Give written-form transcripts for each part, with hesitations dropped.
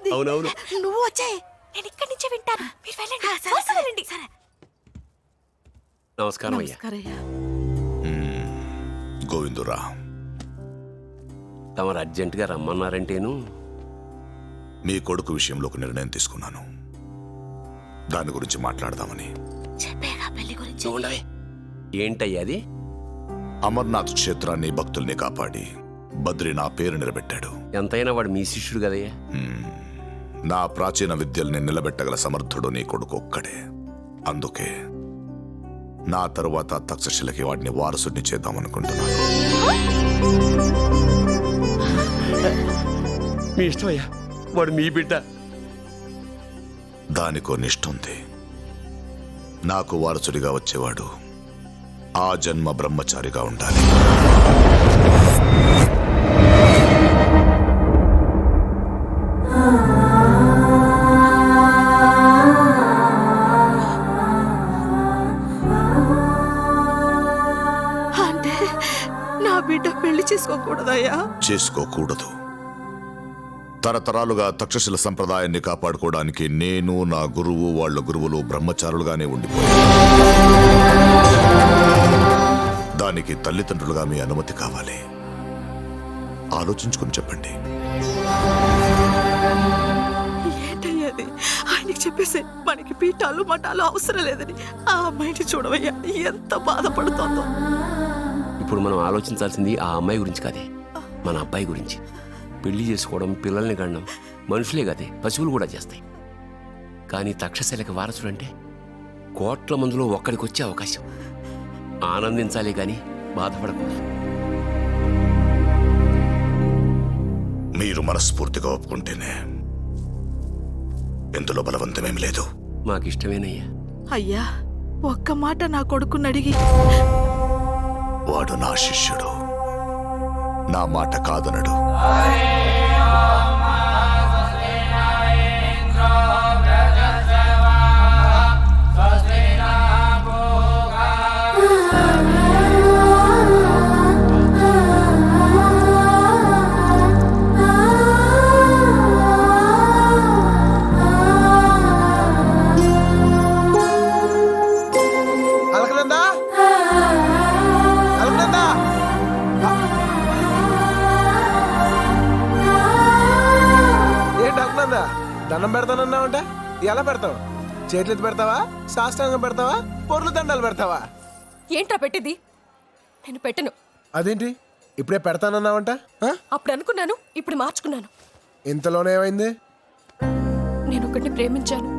ఉంది. అవునవును. నువ్వు వచ్చాయి, నేను ఇక్కడి నుంచే వింటాను. మీరు వెళ్ళండి. సరే. నమస్కారం అయ్యా. నమస్కారయ్యా. గోవిందురా, తమరు అర్జెంటుగా రమ్మన్నారంటేను. మీ కొడుకు విషయంలో ఒక నిర్ణయం తీసుకున్నాను. దాని గురించి మాట్లాడదామని. చెప్పేగా పెళ్లి గురించి. చూడండి, ఏంటయ్యా అది? అమర్నాథ్ క్షేత్రాన్ని, భక్తుల్ని కాపాడి బద్రి నా పేరు నిలబెట్టాడు. ఎంతైనా వాడు మీ శిష్యుడు కదయ్యా. నా ప్రాచీన విద్యల్ని నిలబెట్టగల సమర్థుడు నీ కొడుకు ఒక్కడే. అందుకే నా తరువాత తక్షశిలకి వాడిని వారసుడిని చేద్దామనుకుంటున్నాను. మీ ఇష్టం అయ్యా, వాడు మీ బిడ్డ. దానికో నిష్ఠుంది. నాకు వారసుడిగా వచ్చేవాడు ఆ జన్మ బ్రహ్మచారిగా ఉండాలి. అంటే నా బిడ్డ పెళ్లి చేసుకోకూడదయ్యా? చేసుకోకూడదు. తరతరాలుగా తక్షశిల సంప్రదాయాన్ని కాపాడుకోవడానికి నేను, నా గురువు, వాళ్ళ గురువులు బ్రహ్మచారులుగానే ఉండిపోయారు. దానికి తల్లిదండ్రులుగా మీ అనుమతి కావాలి. ఆలోచించుకుని చెప్పండి. ఏంటయ్యది? ఆయనకి చెప్పేసి మనకి పీఠాలు మఠాలు అవసరం లేదని ఆ అమ్మాయిని చూడవయ్యా, ఎంత బాధపడుతోందో. ఇప్పుడు మనం ఆలోచించాల్సింది ఆ అమ్మాయి గురించి కాదే, మన అబ్బాయి గురించి. పెళ్లి చేసుకోవడం, పిల్లల్ని గండం మనుషులే కదే, పశువులు కూడా చేస్తాయి. కానీ తక్షశిలకి వారసుడంటే కోట్ల మందిలో ఒక్కడికి వచ్చే అవకాశం. ఆనందించాలి కానీ బాధపడకూడదు. మీరు మనస్ఫూర్తిగా ఒప్పుకుంటేనే. ఇందులో బలవంతమేం లేదు. మాకిష్టమేనయ్యా. అయ్యా, ఒక్క మాట నా కొడుకుని అడిగి. వాడు నా శిష్యుడు, నా మాట కాదనడు. దండం పెడతానన్నావంట, ఎలా పెడతావు? చేతులెత్తి పెడతావా, సాష్టాంగం పెడతావా, పొర్లు దండాలు పెడతావా? ఏంట్రా పెట్టింది? నేను పెట్టను. అదేంటి ఇప్పుడే పెడతానన్నావంట? అప్పుడు అనుకున్నాను, ఇప్పుడు మార్చుకున్నాను. ఇంతలోనే ఏమైంది? నేను ఒకటిని ప్రేమించాను,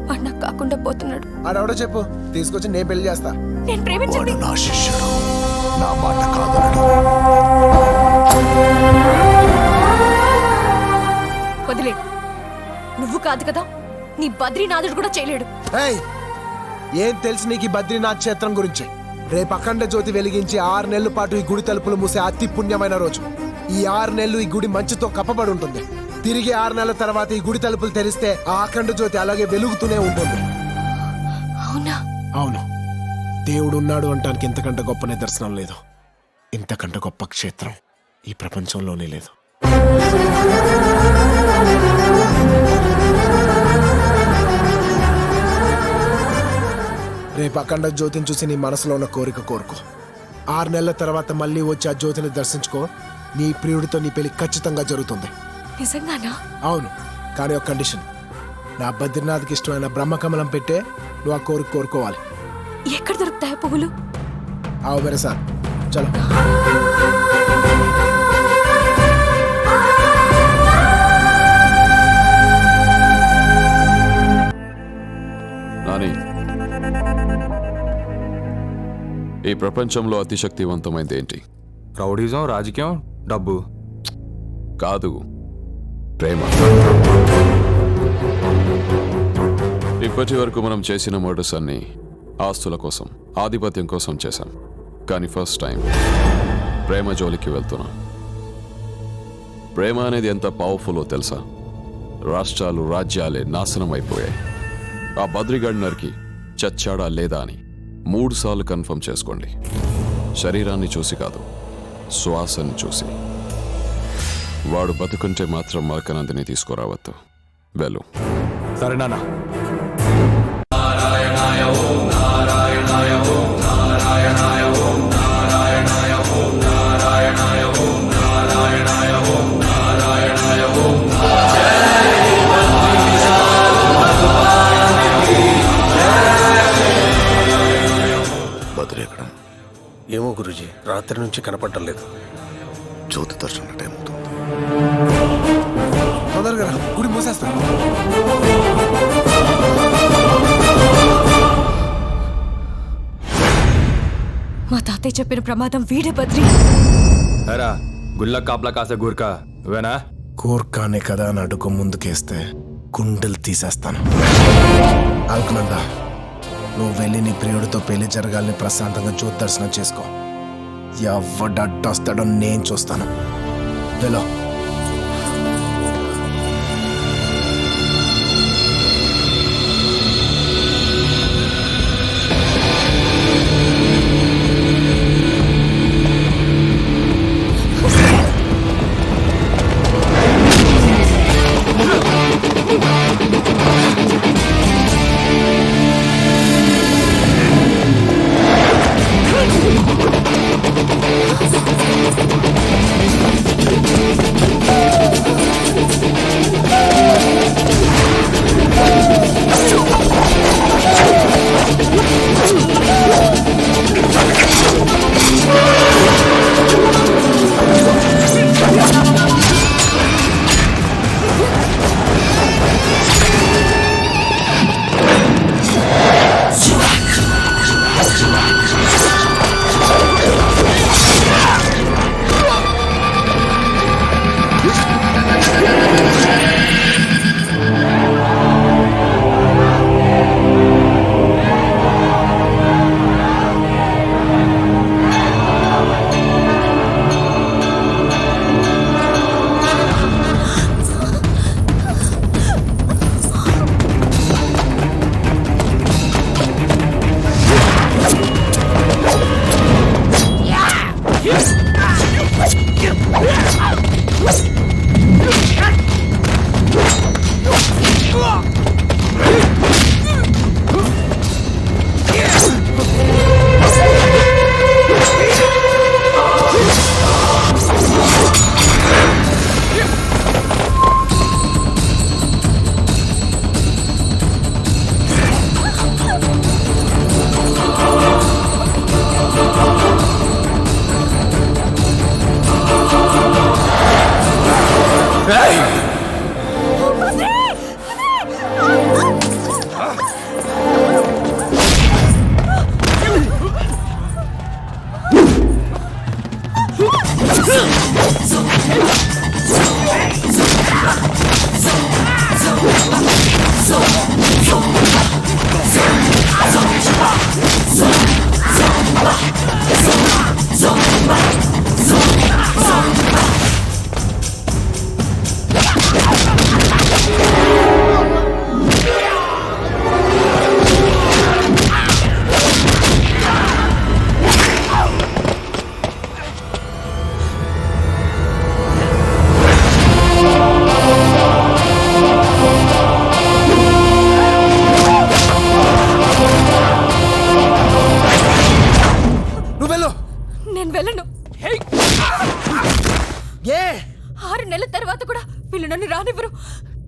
వాడు నాకు కాకుండా పోతున్నాడు. ఆడెవడో చెప్పు, తీసుకొచ్చి నేను పెళ్లి చేస్తా. నేను ప్రేమించాను. వాడు నా శిష్యుడు, నా మాట కాదనడు. వదిలే. నువ్వు కాదు కదా, నీ బద్రీనాథుడు కూడా చేయలేడు. ఏం తెలుసు నీకు ఈ బద్రీనాథ్ క్షేత్రం గురించి? రేపు అఖండ జ్యోతి వెలిగించి 6 నెలల పాటు ఈ గుడి తలుపులు మూసే అతి పుణ్యమైన రోజు. ఈ 6 నెలలు ఈ గుడి మంచుతో కప్పబడి ఉంటుంది. తిరిగి 6 నెలల తర్వాత ఈ గుడి తలుపులు తెరిస్తే ఆ అఖండ జ్యోతి అలాగే వెలుగుతూనే ఉంటుంది. అవునా? అవును. దేవుడు ఉన్నాడు అంటానికి ఇంతకంటే గొప్ప నిదర్శనం లేదు. ఇంతకంటే గొప్ప క్షేత్రం ఈ ప్రపంచంలోనే లేదు. రేపు అఖండ జ్యోతిని చూసి నీ మనసులో ఉన్న కోరిక కోరుకో. 6 నెలల తర్వాత మళ్ళీ వచ్చి ఆ జ్యోతిని దర్శించుకో. నీ ప్రియుడితో నీ పెళ్లి ఖచ్చితంగా జరుగుతుంది. నిజంగానా? అవును, కానీ ఒక కండిషన్. నా బద్రీనాథ్కి ఇష్టమైన బ్రహ్మకమలం పెట్టే నువ్వు ఆ కోరిక కోరుకోవాలి. ఎక్కడ దొరుకుతాయో పువ్వులు? ఆవు మేరే సాత్ చలో. నాని, ఈ ప్రపంచంలో అతి శక్తివంతమైనది ఏంటి? రౌడీజం, రాజకీయం, డబ్బు కాదు, ప్రేమ. ఇప్పటి వరకు మనం చేసిన మర్డర్స్ అన్ని ఆస్తుల కోసం, ఆధిపత్యం కోసం చేశాం. కానీ ఫస్ట్ టైం ప్రేమ జోలికి వెళ్తున్నాం. ప్రేమ అనేది ఎంత పవర్ఫుల్లో తెలుసా? రాష్ట్రాలు, రాజ్యాలే నాశనం అయిపోయాయి. ఆ బద్రిగడ్నర్కి చచ్చాడా లేదా అని 3 సార్లు కన్ఫర్మ్ చేసుకోండి. శరీరాన్ని చూసి కాదు, శ్వాసని చూసి. వాడు బతుకుంటే మాత్రం మరకనందిని తీసుకురావద్దు. వెళ్ళు. సరే నాన్న. బద్రి ఎక్కడ? ఏమో గురూజీ, రాత్రి నుంచి కనపడటం లేదు. జ్యోతి దర్శనం టైం అవుతుంది. తొందరగా రా, గుడి మూసేస్తాను. మా తాతయ్య చెప్పిన ప్రమాదం వీడే బద్రి. ఎరా గుళ్ళ కాపలా కాసే గూర్ఖా నువ్వేనా? కోర్కానే కదా అని అడుగు ముందుకేస్తే గుండెలు తీసేస్తాను. అల్కనందా, నువ్వు వెళ్ళి నీ ప్రియుడితో పెళ్లి జరగాలని ప్రశాంతంగా జ్యోతి దర్శనం చేసుకో. ఎవడడ్డొస్తాడో నేను చూస్తాను. వెళ్ళు. నేను వెళ్ళను. ఏ 6 నెలల తర్వాత కూడా వీళ్ళు నన్ను రానివ్వరు.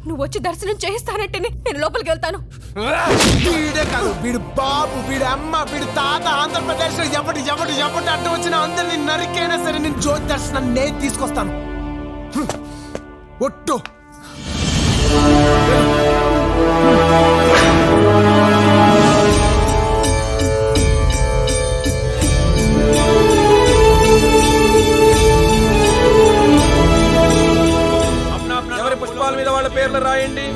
నువ్వు వచ్చి దర్శనం చేయిస్తానంటేనే నేను లోపలికి వెళ్తాను. వీడే కాదు, వీడు బాబు, వీడి అమ్మ, వీడి తాత ఆంధ్రప్రదేశ్ లో ఎవడు అడ్డం వచ్చినా అందరినీ నరికైనా సరే నేను జ్యోతి దర్శనం నేను తీసుకొస్తాను. ఒట్టు. ఎవరి పుష్పాల మీద వాళ్ళ పేర్లు రాయండి.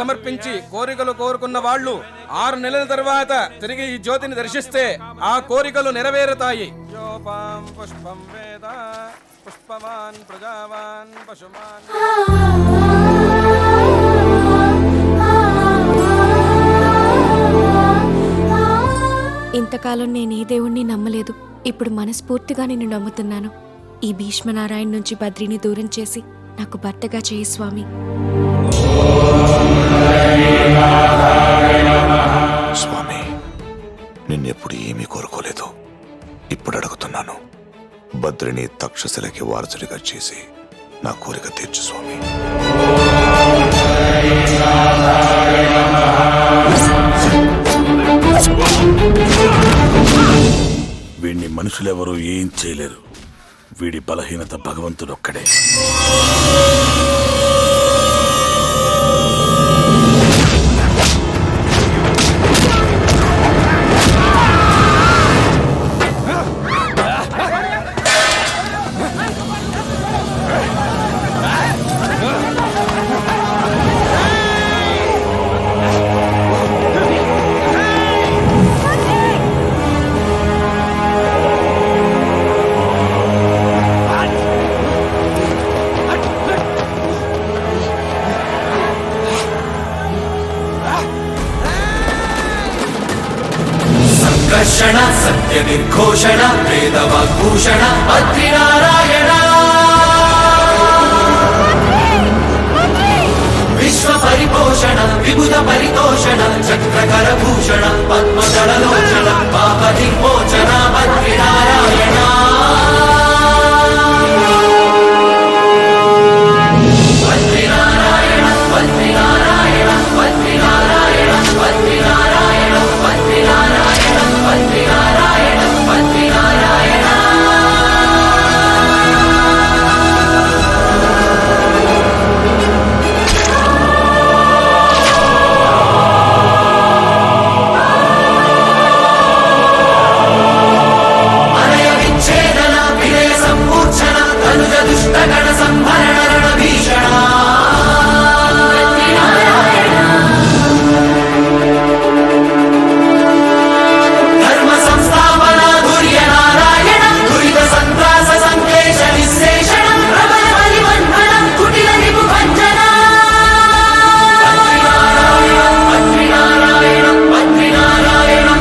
సమర్పించి కోరికలు కోరుకున్న వాళ్ళు 6 నెలల తర్వాత తిరిగి ఈ జ్యోతిని దర్శిస్తే ఆ కోరికలు నెరవేరుతాయి. పుష్పం వేద పుష్పవాన్ ప్రజావాన్ పశుమాన్. ఇంతకాలం నేను ఏ దేవుణ్ణి నమ్మలేదు. ఇప్పుడు మనస్ఫూర్తిగా నిన్ను నమ్ముతున్నాను. ఈ భీష్మనారాయణ నుంచి బద్రిని దూరం చేసి నాకు భర్తగా చేయి స్వామి. స్వామి, నిన్నెప్పుడు ఏమీ కోరుకోలేదు. ఇప్పుడు అడుగుతున్నాను. బద్రిని తక్షశిలకి వారసుడిగా చేసి నా కోరిక తీర్చు స్వామి. వీడిని మనుషులెవరూ ఏం చేయలేరు. వీడి బలహీనత భగవంతుడొక్కడే. సంకర్షణ సత్య నిర్ఘోషణ వేదవాగ్భూషణ బద్రీనారాయణ విశ్వ పరిపోషణ విబుధ పరితోషణ చక్రకర భూషణ పద్మదళలోచన పాప నిర్మోచన బద్రీనారాయణ. బద్రీనారాయణ బద్రీనారాయణ బద్రీనారాయణ బద్రీనారాయణ బద్రీనారాయణ బద్రీనారాయణ బద్రీనారాయణ. అనయ విచ్ఛేదన వినయ సంమూర్ఛన తనుజ దుష్టగణ సంభరణ రణ భీషణ. ధర్మ సంస్థాపన ధుర్య నారాయణ దురిత సంత్రాస సంకేశ నిశ్శేషణ ప్రబల బలిబంధన కుటిల రిపు భంజన. బద్రీనారాయణ బద్రీనారాయణ బద్రీనారాయణ.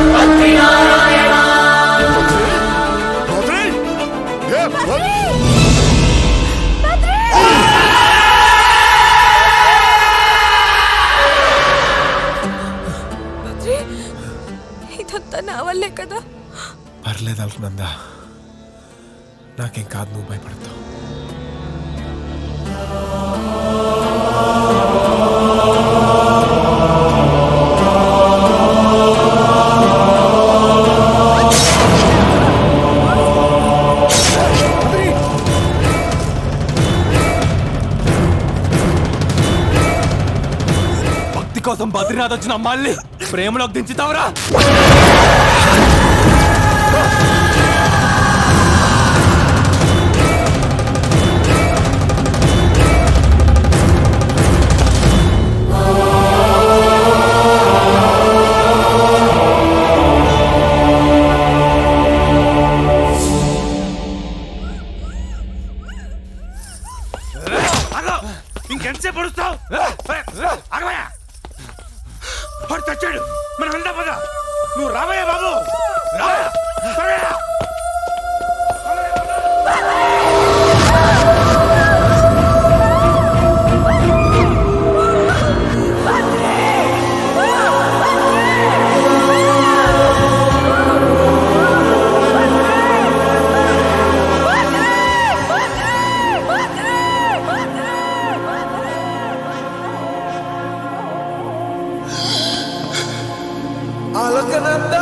ఇదంతా నా వల్లే కదా. పర్లేదు అల్కనందా, నాకేం కాదు, నువ్వు భయపడతావు. భక్తి కోసం బద్రీనాథ్ వచ్చిన మళ్ళీ ప్రేమలోకి దించుతావురా. ఇంకెంతసేపు పడుస్తావు? వాడు చచ్చాడు, మనం వెళ్దాం పద. నువ్వు రావయ్యా బాబు, రావయ్యా, త్వరగా. అల్కనందా